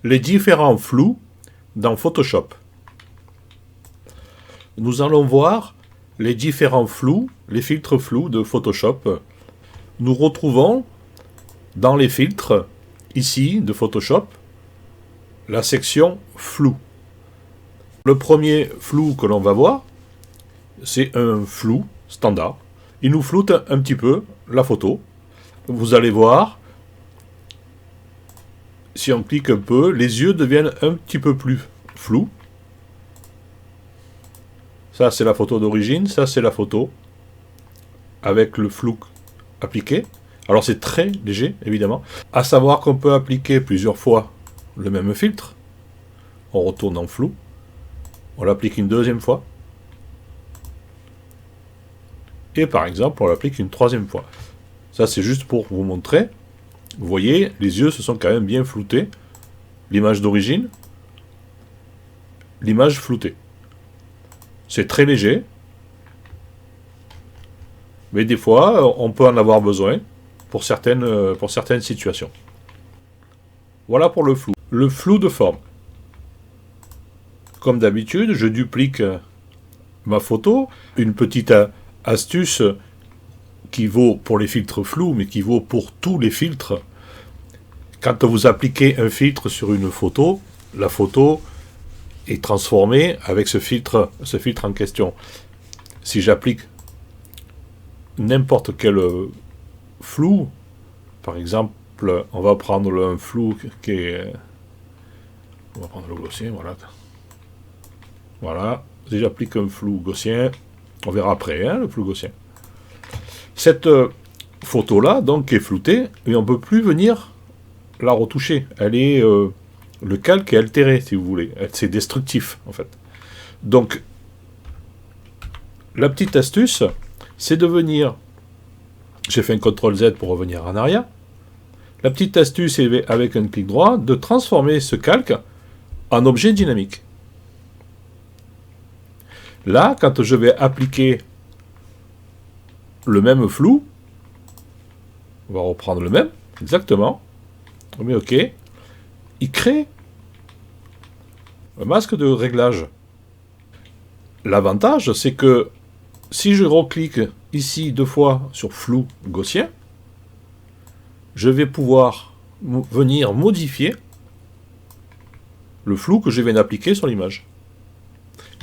les différents flous dans Photoshop. Nous allons voir les différents flous, les filtres flous de Photoshop. Nous retrouvons dans les filtres, ici, de Photoshop, la section flou. Le premier flou que l'on va voir, c'est un flou standard. Il nous floute un petit peu la photo. Vous allez voir, si on clique un peu, les yeux deviennent un petit peu plus flous. Ça, c'est la photo d'origine. Ça, c'est la photo avec le flou appliqué. Alors, c'est très léger, évidemment. À savoir qu'on peut appliquer plusieurs fois le même filtre. On retourne en flou. On l'applique une deuxième fois. Et par exemple, on l'applique une troisième fois. Ça, c'est juste pour vous montrer. Vous voyez, les yeux se sont quand même bien floutés. L'image d'origine, l'image floutée. C'est très léger. Mais des fois, on peut en avoir besoin pour certaines situations. Voilà pour le flou. Le flou de forme. Comme d'habitude, je duplique ma photo. Une petite astuce qui vaut pour les filtres flous, mais qui vaut pour tous les filtres. Quand vous appliquez un filtre sur une photo, la photo est transformée avec ce filtre en question. Si j'applique n'importe quel flou, par exemple, on va prendre un flou qui est... On va prendre le gaussien, voilà. Voilà, si j'applique un flou gaussien, on verra après, le flou gaussien. Cette photo-là, donc, est floutée, et on ne peut plus venir la retoucher. Elle est... le calque est altéré, si vous voulez. C'est destructif, en fait. Donc, la petite astuce, c'est de venir... J'ai fait un CTRL-Z pour revenir en arrière. La petite astuce est, avec un clic droit, de transformer ce calque en objet dynamique. Là, quand je vais appliquer le même flou, on va reprendre le même, exactement, on met OK, il crée un masque de réglage. L'avantage, c'est que si je reclique ici deux fois sur flou gaussien, je vais pouvoir venir modifier le flou que je viens d'appliquer sur l'image.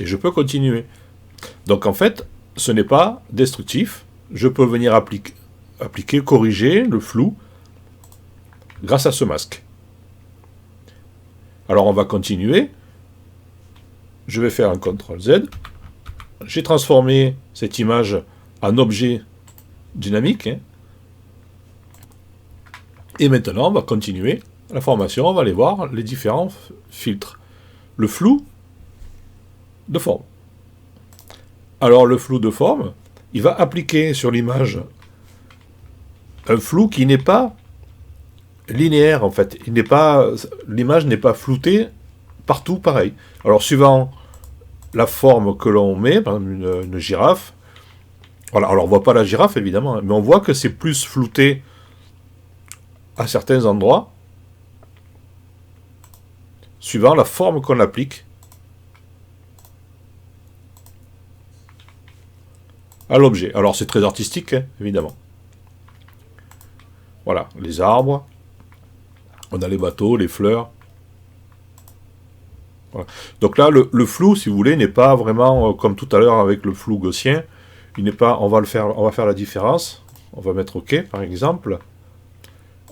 Et je peux continuer. Donc en fait, ce n'est pas destructif. Je peux venir appliquer, corriger le flou grâce à ce masque. Alors on va continuer. Je vais faire un CTRL-Z. J'ai transformé cette image en objet dynamique. Et maintenant, on va continuer la formation. On va aller voir les différents filtres. Le flou de forme. Alors le flou de forme, il va appliquer sur l'image un flou qui n'est pas linéaire en fait. L'image n'est pas floutée partout pareil. Alors suivant la forme que l'on met, par exemple une girafe, voilà, alors on voit pas la girafe évidemment, mais on voit que c'est plus flouté à certains endroits, suivant la forme qu'on applique à l'objet. Alors c'est très artistique, évidemment. Voilà, les arbres, on a les bateaux, les fleurs. Voilà. Donc là, le flou, si vous voulez, n'est pas vraiment comme tout à l'heure avec le flou gaussien. Il n'est pas. On va faire la différence. On va mettre OK, par exemple.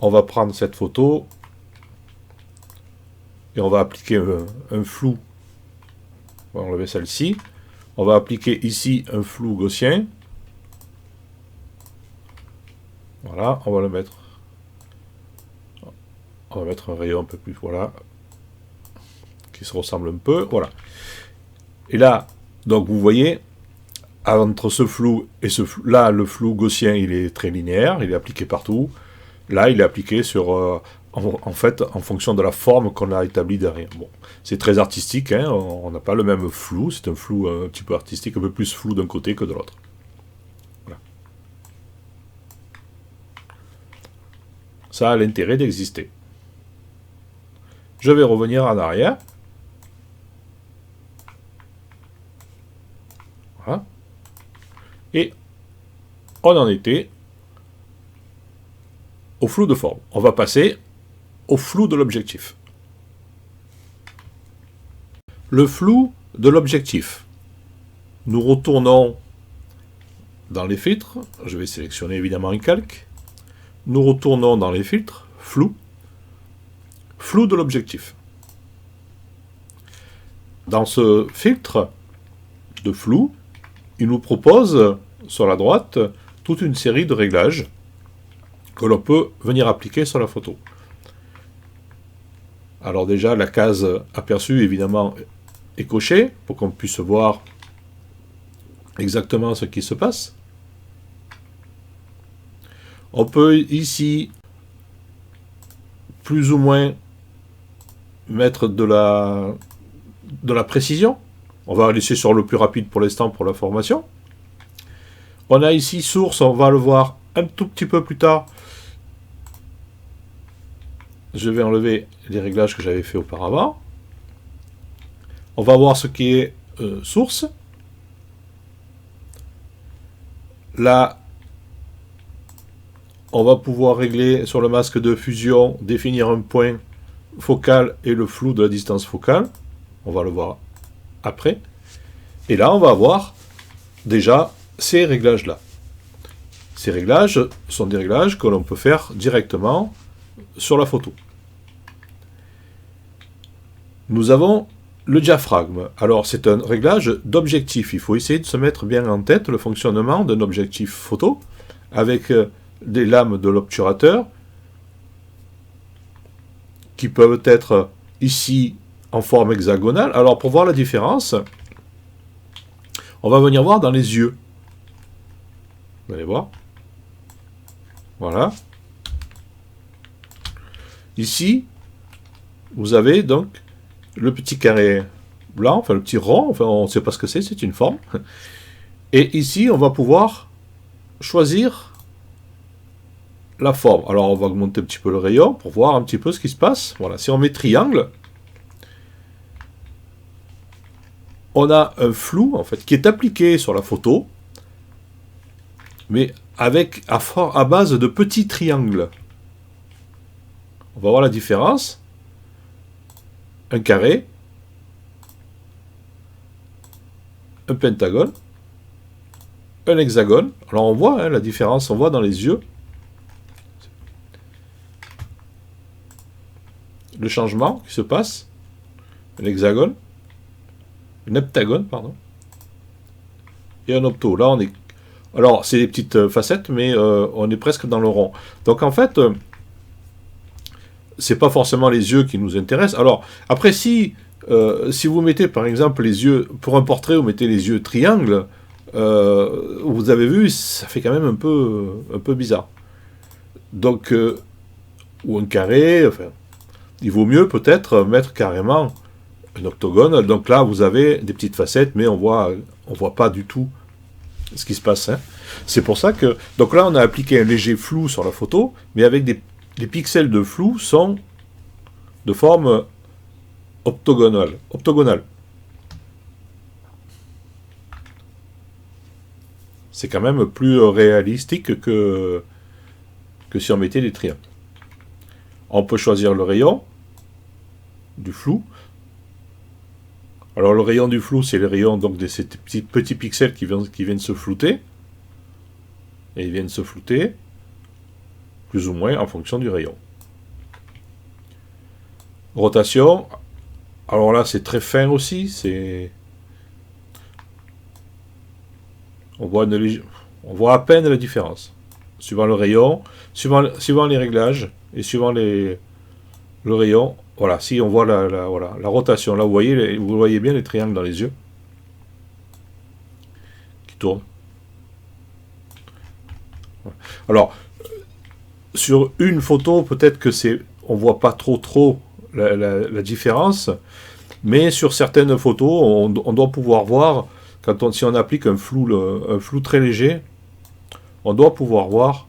On va prendre cette photo et on va appliquer un flou. On va enlever celle-ci. On va appliquer ici un flou gaussien. Voilà, on va le mettre. On va mettre un rayon un peu plus, voilà, qui se ressemble un peu, voilà. Et là, donc vous voyez, entre ce flou et ce flou, là, le flou gaussien, il est très linéaire, il est appliqué partout. Là, il est appliqué sur, en fait, en fonction de la forme qu'on a établie derrière. Bon, c'est très artistique, hein, on n'a pas le même flou, c'est un flou un petit peu artistique, un peu plus flou d'un côté que de l'autre. Voilà. Ça a l'intérêt d'exister. Je vais revenir en arrière. Voilà. Et on en était au flou de forme. On va passer au flou de l'objectif. Le flou de l'objectif. Nous retournons dans les filtres. Je vais sélectionner évidemment un calque. Nous retournons dans les filtres. Flou. Flou de l'objectif. Dans ce filtre de flou, il nous propose sur la droite toute une série de réglages que l'on peut venir appliquer sur la photo. Alors déjà, la case aperçue, évidemment, est cochée pour qu'on puisse voir exactement ce qui se passe. On peut ici plus ou moins mettre de la précision. On va laisser sur le plus rapide pour l'instant pour la formation. On a ici source, on va le voir un tout petit peu plus tard. Je vais enlever les réglages que j'avais fait auparavant. On va voir ce qui est source. Là, on va pouvoir régler sur le masque de fusion, définir un point focal et le flou de la distance focale. On va le voir après. Et là, on va avoir déjà ces réglages-là. Ces réglages sont des réglages que l'on peut faire directement sur la photo. Nous avons le diaphragme. Alors, c'est un réglage d'objectif. Il faut essayer de se mettre bien en tête le fonctionnement d'un objectif photo avec des lames de l'obturateur qui peuvent être ici en forme hexagonale. Alors, pour voir la différence, on va venir voir dans les yeux. Vous allez voir. Voilà. Ici, vous avez donc le petit carré blanc, enfin le petit rond, enfin on ne sait pas ce que c'est une forme. Et ici, on va pouvoir choisir la forme. Alors, on va augmenter un petit peu le rayon pour voir un petit peu ce qui se passe. Voilà, si on met triangle, on a un flou, en fait, qui est appliqué sur la photo, mais avec à base de petits triangles. On va voir la différence. Un carré, un pentagone, un hexagone. Alors on voit la différence, on voit dans les yeux le changement qui se passe. Un hexagone, un heptagone, pardon, et un octo. Là on est... Alors c'est des petites facettes, mais on est presque dans le rond. Donc en fait... c'est pas forcément les yeux qui nous intéressent. Alors, après, si vous mettez, par exemple, les yeux, pour un portrait, vous mettez les yeux triangles, vous avez vu, ça fait quand même un peu bizarre. Donc, ou un carré, enfin, il vaut mieux peut-être mettre carrément un octogone. Donc là, vous avez des petites facettes, mais on voit pas du tout ce qui se passe. Hein. C'est pour ça que... Donc là, on a appliqué un léger flou sur la photo, mais avec les pixels de flou sont de forme octogonale. C'est quand même plus réalistique que si on mettait des triangles. On peut choisir le rayon du flou. Alors le rayon du flou, c'est le rayon donc de ces petits pixels qui viennent se flouter. Et ils viennent se flouter plus ou moins en fonction du rayon. Rotation, alors là c'est très fin aussi, on voit à peine la différence. Suivant le rayon, suivant les réglages, et suivant le rayon, voilà, si on voit la rotation, là vous voyez bien les triangles dans les yeux qui tournent. Alors, sur une photo, peut-être que on voit pas trop la différence, mais sur certaines photos, on doit pouvoir voir, si on applique un flou très léger, on doit pouvoir voir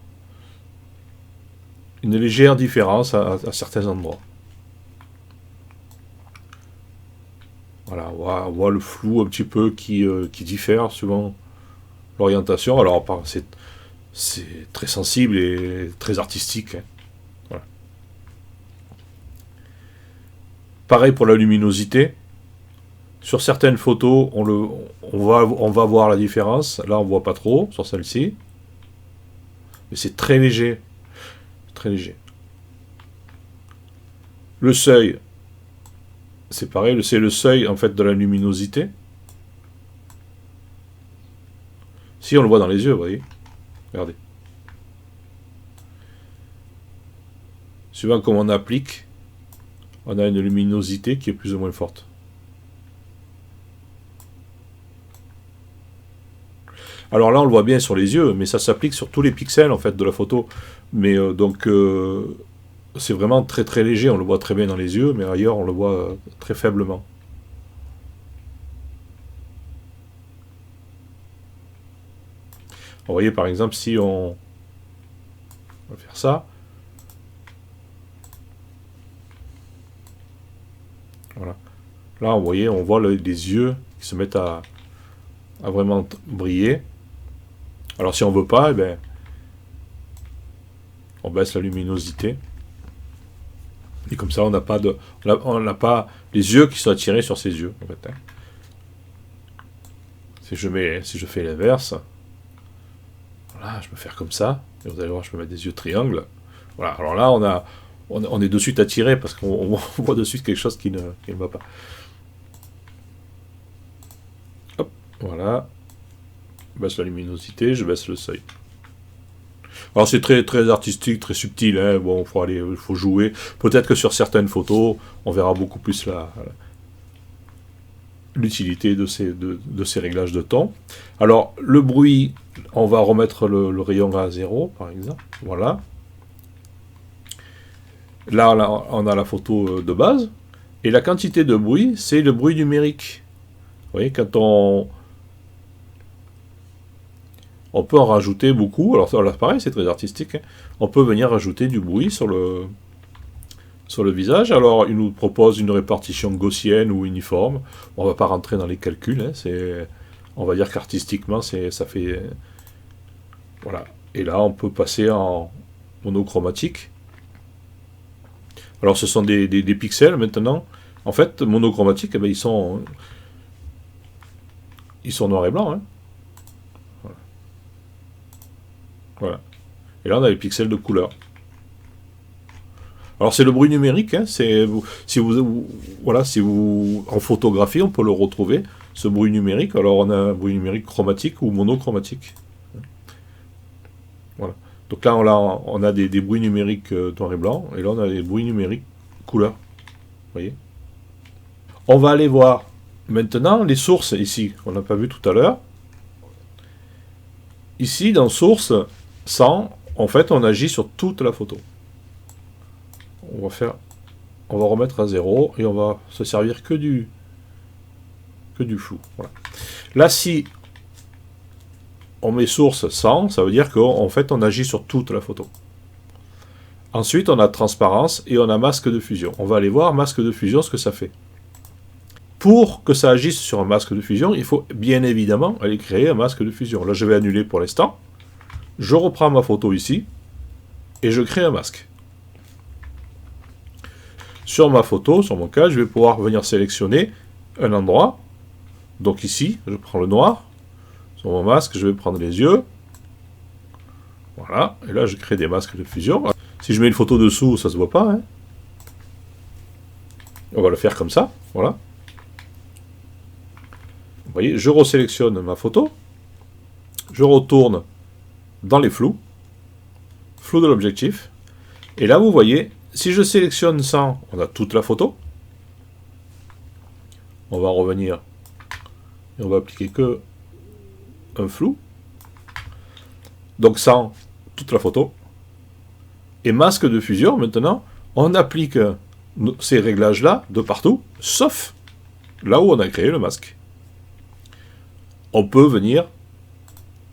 une légère différence à certains endroits. Voilà, on voit le flou un petit peu qui diffère suivant l'orientation. Alors, c'est très sensible et très artistique. Hein. Voilà. Pareil pour la luminosité. Sur certaines photos, on va voir la différence. Là, on voit pas trop sur celle-ci. Mais c'est très léger. Très léger. Le seuil, c'est pareil, c'est le seuil en fait de la luminosité. Si on le voit dans les yeux, vous voyez. Regardez. Suivant comment on applique, on a une luminosité qui est plus ou moins forte. Alors là, on le voit bien sur les yeux, mais ça s'applique sur tous les pixels en fait de la photo. Mais c'est vraiment très très léger, on le voit très bien dans les yeux, mais ailleurs on le voit très faiblement. Vous voyez par exemple si on va faire ça. Voilà. Là, vous voyez, on voit les yeux qui se mettent à vraiment briller. Alors si on veut pas, eh ben, on baisse la luminosité. Et comme ça, on n'a pas les yeux qui sont attirés sur ses yeux. En fait, hein. Si je fais l'inverse, voilà, je peux faire comme ça. Et vous allez voir, je peux mettre des yeux triangles. Voilà. Alors là, on est de suite attiré parce qu'on voit de suite quelque chose qui ne va pas. Hop, voilà. Je baisse la luminosité, je baisse le seuil. Alors c'est très très artistique, très subtil. Hein. Bon, il faut jouer. Peut-être que sur certaines photos, on verra beaucoup plus l'utilité de ces réglages de ton. Alors le bruit, on va remettre le rayon à 0, par exemple. Voilà. Là, on a la photo de base. Et la quantité de bruit, c'est le bruit numérique. Vous voyez, quand on peut en rajouter beaucoup. Alors là, pareil, c'est très artistique. Hein. On peut venir rajouter du bruit sur le visage. Alors, il nous propose une répartition gaussienne ou uniforme. On ne va pas rentrer dans les calculs. Hein. On va dire qu'artistiquement, ça fait... Voilà. Et là, on peut passer en monochromatique. Alors, ce sont des pixels maintenant. En fait, monochromatique, eh ben, ils sont noir et blanc. Hein. Voilà. Et là, on a les pixels de couleur. Alors, c'est le bruit numérique. Hein, si vous en photographie, on peut le retrouver, ce bruit numérique. Alors, on a un bruit numérique chromatique ou monochromatique. Voilà. Donc là, on a des bruits numériques noir et blanc. Et là, on a des bruits numériques couleur. Vous voyez ? On va aller voir maintenant les sources ici. On n'a pas vu tout à l'heure. Ici, dans source 100, en fait, on agit sur toute la photo. On va remettre à 0 et on va se servir que du flou. Voilà. Là, si on met source 100, ça veut dire qu'en fait, on agit sur toute la photo. Ensuite, on a transparence et on a masque de fusion. On va aller voir masque de fusion, ce que ça fait. Pour que ça agisse sur un masque de fusion, il faut bien évidemment aller créer un masque de fusion. Là, je vais annuler pour l'instant. Je reprends ma photo ici et je crée un masque. Sur ma photo, sur mon cas, je vais pouvoir venir sélectionner un endroit. Donc ici, je prends le noir. Sur mon masque, je vais prendre les yeux. Voilà. Et là, je crée des masques de fusion. Si je mets une photo dessous, ça ne se voit pas. Hein. On va le faire comme ça. Voilà. Vous voyez, je resélectionne ma photo. Je retourne dans les flous. Flou de l'objectif. Et là, vous voyez, si je sélectionne 100, on a toute la photo. On va revenir et on va appliquer que un flou. Donc 100, toute la photo. Et masque de fusion, maintenant, on applique ces réglages-là de partout, sauf là où on a créé le masque. On peut venir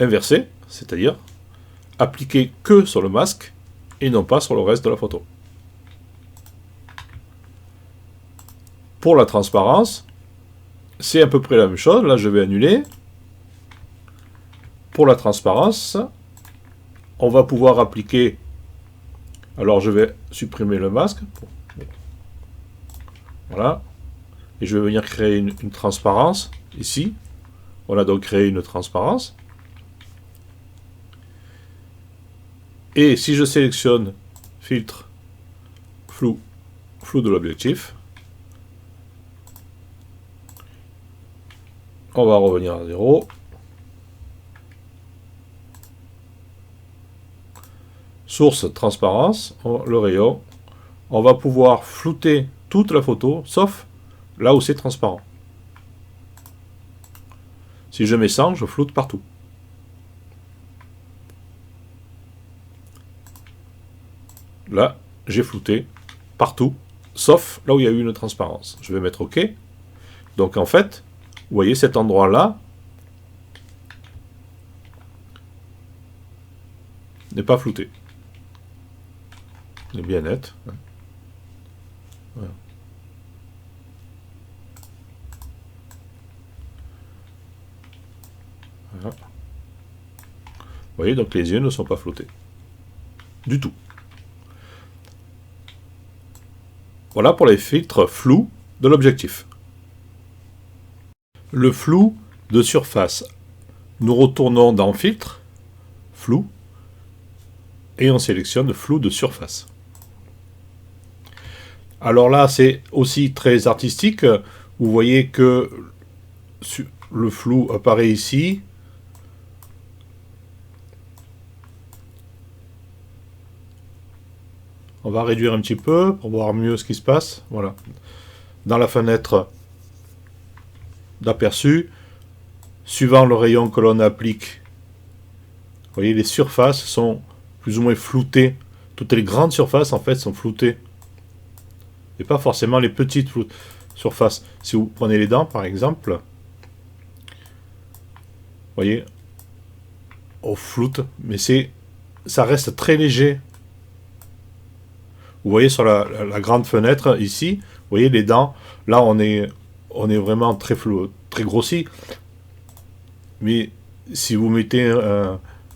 inverser, c'est-à-dire appliquer que sur le masque et non pas sur le reste de la photo. Pour la transparence, c'est à peu près la même chose. Là, je vais annuler. Pour la transparence, on va pouvoir appliquer... Alors, je vais supprimer le masque. Voilà. Et je vais venir créer une transparence, ici. On a donc créé une transparence. Et si je sélectionne filtre, flou de l'objectif, on va revenir à 0. Source, transparence, le rayon. On va pouvoir flouter toute la photo, sauf là où c'est transparent. Si je mets 100, je floute partout. Là, j'ai flouté partout, sauf là où il y a eu une transparence. Je vais mettre OK. Donc en fait, vous voyez cet endroit-là n'est pas flouté. Il est bien net. Voilà. Voilà. Vous voyez, donc les yeux ne sont pas floutés. Du tout. Voilà pour les filtres flous de l'objectif. Le flou de surface. Nous retournons dans Filtre, Flou, et on sélectionne Flou de surface. Alors là, c'est aussi très artistique. Vous voyez que le flou apparaît ici. On va réduire un petit peu pour voir mieux ce qui se passe. Voilà. Dans la fenêtre d'aperçu, suivant le rayon que l'on applique, vous voyez, les surfaces sont plus ou moins floutées. Toutes les grandes surfaces, en fait, sont floutées. Et pas forcément les petites surfaces. Si vous prenez les dents, par exemple, vous voyez, on floute, mais ça reste très léger. Vous voyez sur la grande fenêtre ici, vous voyez les dents, là on est vraiment très flou, très grossi. Mais si vous mettez,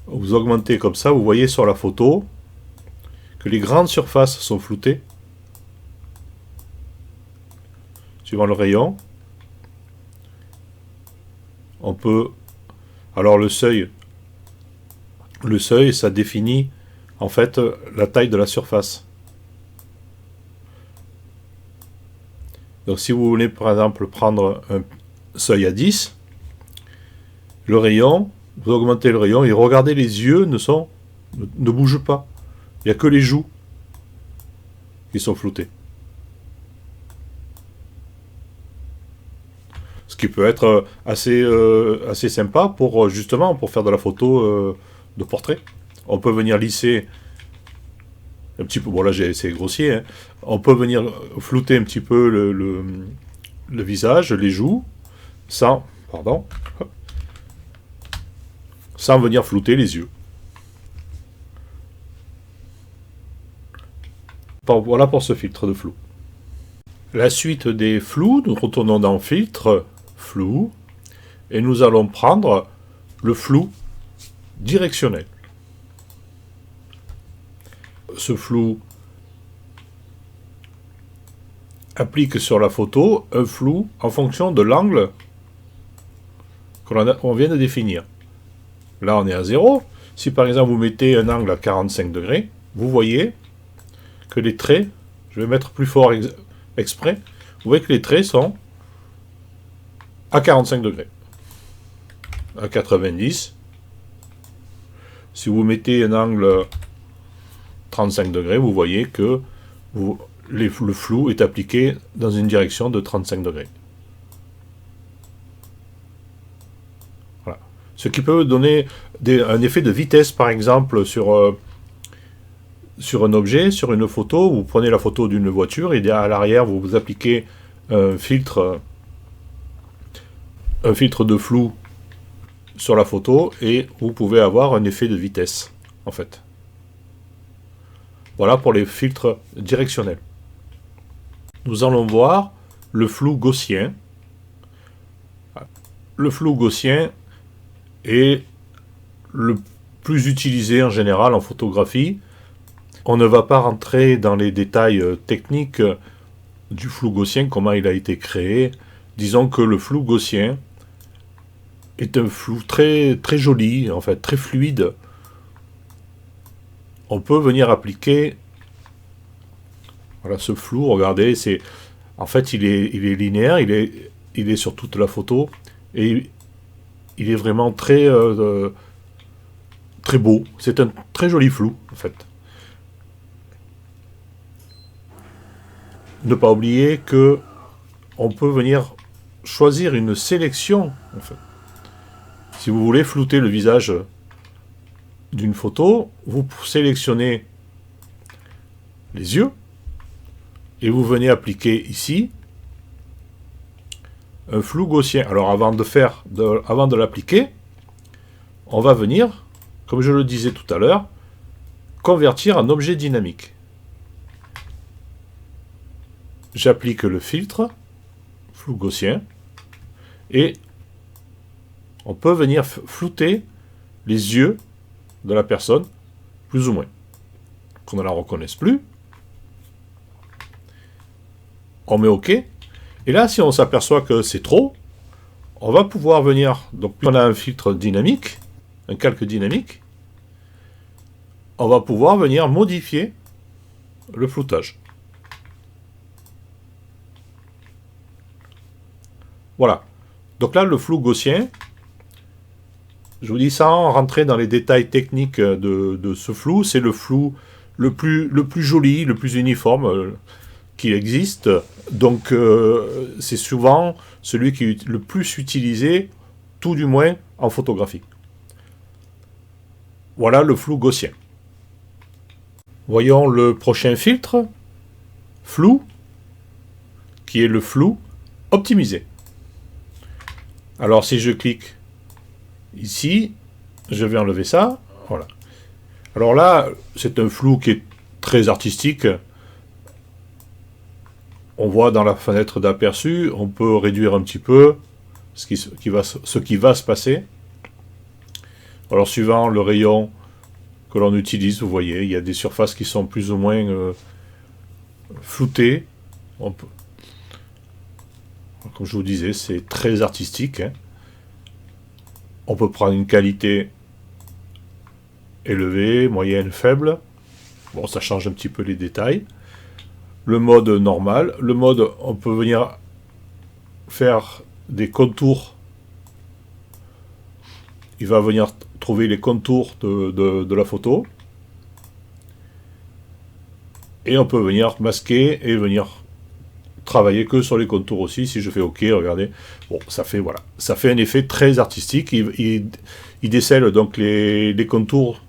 vous augmentez comme ça, vous voyez sur la photo que les grandes surfaces sont floutées. Suivant le rayon. On peut... Alors le seuil, ça définit en fait la taille de la surface. Donc si vous voulez par exemple prendre un seuil à 10, le rayon, vous augmentez le rayon et regardez, les yeux ne bougent pas. Il n'y a que les joues qui sont floutées. Ce qui peut être assez sympa pour justement pour faire de la photo de portrait. On peut venir lisser un petit peu, bon là c'est grossier, hein. On peut venir flouter un petit peu le visage, les joues, sans venir flouter les yeux. Voilà pour ce filtre de flou. La suite des flous, nous retournons dans Filtre, Flou, et nous allons prendre le flou directionnel. Ce flou applique sur la photo un flou en fonction de l'angle qu'on vient de définir. Là, on est à 0. Si par exemple vous mettez un angle à 45 degrés, vous voyez que les traits, je vais mettre plus fort exprès, vous voyez que les traits sont à 45 degrés. À 90. Si vous mettez un angle 35 degrés, vous voyez que le flou est appliqué dans une direction de 35 degrés. Voilà. Ce qui peut donner un effet de vitesse, par exemple, sur un objet, sur une photo. Vous prenez la photo d'une voiture et à l'arrière, vous appliquez un filtre de flou sur la photo et vous pouvez avoir un effet de vitesse, en fait. Voilà pour les filtres directionnels. Nous allons voir le flou gaussien. le flou gaussien est le plus utilisé en général en photographie. On ne va pas rentrer dans les détails techniques du flou gaussien, comment il a été créé. Disons que le flou gaussien est un flou très, très joli, en fait, très fluide. On peut venir appliquer voilà, ce flou, regardez, en fait il est linéaire, il est sur toute la photo, et il est vraiment très, très beau. C'est un très joli flou, en fait. Ne pas oublier que on peut venir choisir une sélection, en fait. Si vous voulez flouter le visage d'une photo, vous sélectionnez les yeux et vous venez appliquer ici un flou gaussien. Alors avant de l'appliquer, on va venir, comme je le disais tout à l'heure, convertir en objet dynamique. J'applique le filtre, flou gaussien, et on peut venir flouter les yeux de la personne, plus ou moins. Qu'on ne la reconnaisse plus. On met OK. Et là, si on s'aperçoit que c'est trop, on va pouvoir venir... Donc, on a un filtre dynamique, un calque dynamique. On va pouvoir venir modifier le floutage. Voilà. Donc là, le flou gaussien... Je vous dis sans rentrer dans les détails techniques de ce flou, c'est le flou le plus joli, le plus uniforme qui existe. Donc c'est souvent celui qui est le plus utilisé, tout du moins en photographie. Voilà le flou gaussien. Voyons le prochain filtre, flou, qui est le flou optimisé. Alors si je clique ici, je vais enlever ça. Voilà. Alors là, c'est un flou qui est très artistique. On voit dans la fenêtre d'aperçu, on peut réduire un petit peu ce qui va se passer. Alors suivant le rayon que l'on utilise, vous voyez, il y a des surfaces qui sont plus ou moins floutées. Comme je vous disais, c'est très artistique, hein. On peut prendre une qualité élevée, moyenne, faible. Bon, ça change un petit peu les détails. Le mode normal. Le mode, on peut venir faire des contours. Il va venir trouver les contours de la photo. Et on peut venir masquer et venir travailler que sur les contours aussi. Si je fais OK, regardez, bon, ça fait voilà, ça fait un effet très artistique. Il décèle donc les contours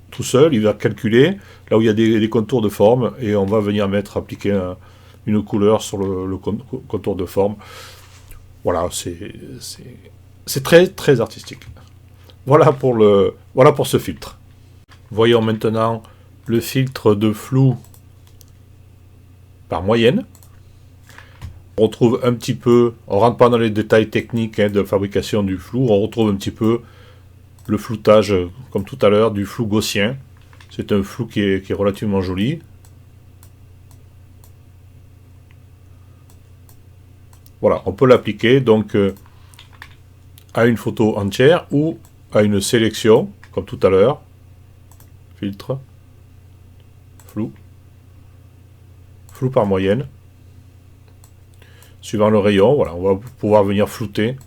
tout seul. Il va calculer là où il y a des contours de forme et on va venir appliquer une couleur sur le contour de forme. Voilà, c'est très très artistique. Voilà pour ce filtre. Voyons maintenant le filtre de flou par moyenne. On retrouve un petit peu, on rentre pas dans les détails techniques de fabrication du flou, on retrouve un petit peu le floutage, comme tout à l'heure, du flou gaussien. C'est un flou qui est relativement joli. Voilà, on peut l'appliquer donc à une photo entière ou à une sélection, comme tout à l'heure. Filtre, flou par moyenne. Suivant le rayon, voilà, on va pouvoir venir flouter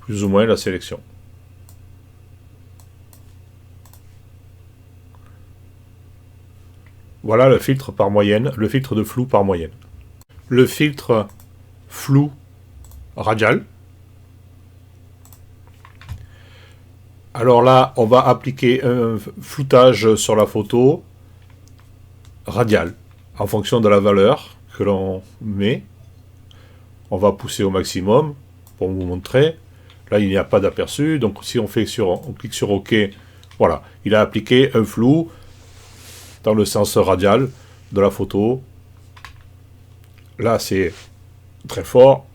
plus ou moins la sélection. Voilà le filtre par moyenne, le filtre de flou par moyenne. Le filtre flou radial. Alors là, on va appliquer un floutage sur la photo radial en fonction de la valeur que l'on met. On va pousser au maximum pour vous montrer. Là, il n'y a pas d'aperçu. Donc, si on clique sur OK, voilà. Il a appliqué un flou dans le sens radial de la photo. Là, c'est très fort.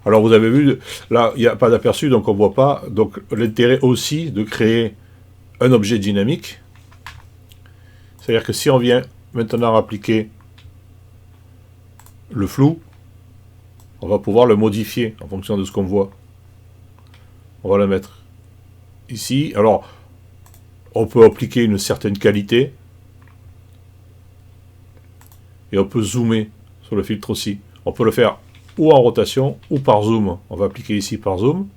Alors vous avez vu, là il n'y a pas d'aperçu, donc on ne voit pas. Donc l'intérêt aussi de créer un objet dynamique, c'est-à-dire que si on vient maintenant appliquer le flou, on va pouvoir le modifier en fonction de ce qu'on voit. On va le mettre ici. Alors, on peut appliquer une certaine qualité. Et on peut zoomer sur le filtre aussi. On peut le faire ou en rotation ou par zoom. On va appliquer ici par zoom.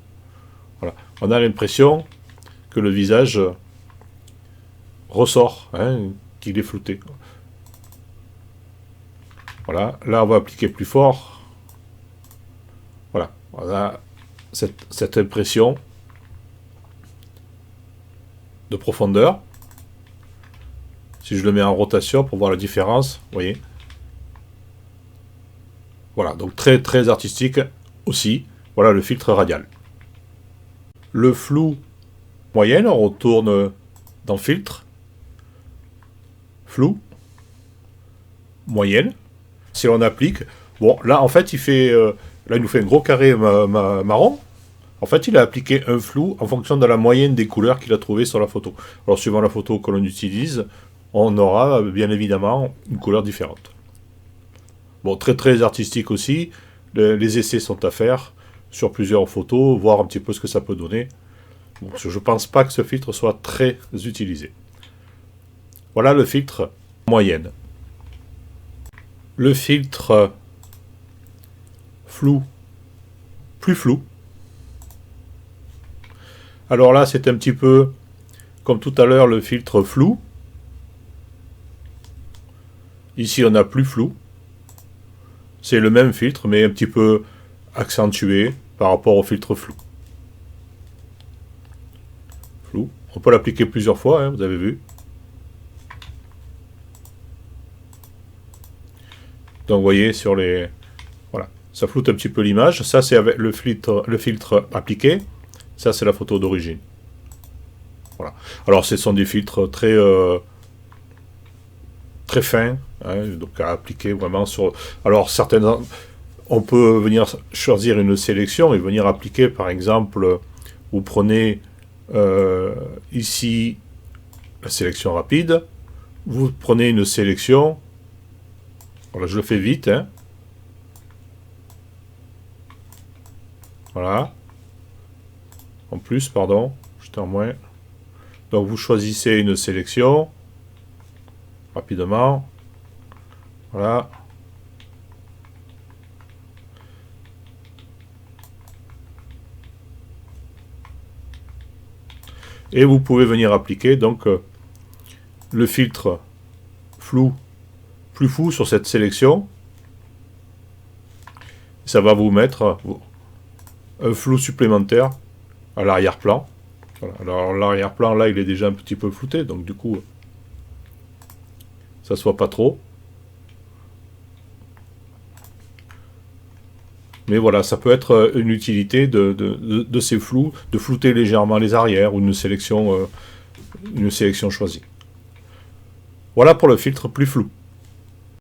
Voilà. On a l'impression que le visage ressort, hein, qu'il est flouté. Voilà. Là, on va appliquer plus fort. Voilà. On a cette impression de profondeur. Si je le mets en rotation pour voir la différence, vous voyez. Voilà, donc très très artistique aussi. Voilà le filtre radial. Le flou moyenne, on retourne dans filtre. Flou. Moyenne. Si on applique, bon là en fait il fait, là il nous fait un gros carré marron. En fait il a appliqué un flou en fonction de la moyenne des couleurs qu'il a trouvé sur la photo. Alors suivant la photo que l'on utilise, on aura bien évidemment une couleur différente. Bon, très très artistique aussi. Les essais sont à faire sur plusieurs photos, voir un petit peu ce que ça peut donner. Bon, je ne pense pas que ce filtre soit très utilisé. Voilà le filtre moyenne. Le filtre flou, plus flou. Alors là, c'est un petit peu comme tout à l'heure le filtre flou. Ici, on a plus flou. C'est le même filtre, mais un petit peu accentué par rapport au filtre flou. Flou. On peut l'appliquer plusieurs fois, hein, vous avez vu. Donc vous voyez sur les... Voilà, ça floute un petit peu l'image. Ça c'est avec le filtre appliqué. Ça c'est la photo d'origine. Voilà. Alors ce sont des filtres très très fins, hein, donc à appliquer vraiment sur... Alors certaines... On peut venir choisir une sélection et venir appliquer, par exemple, vous prenez ici la sélection rapide, vous prenez une sélection, voilà, je le fais vite, hein. Voilà, en plus, pardon, j'étais en moins. Donc vous choisissez une sélection, rapidement, voilà. Et vous pouvez venir appliquer donc le filtre flou, plus flou sur cette sélection. Ça va vous mettre un flou supplémentaire à l'arrière-plan. Voilà. Alors l'arrière-plan là il est déjà un petit peu flouté, donc du coup ça se voit pas trop. Mais voilà, ça peut être une utilité de ces flous, de flouter légèrement les arrières ou une sélection choisie. Voilà pour le filtre plus flou.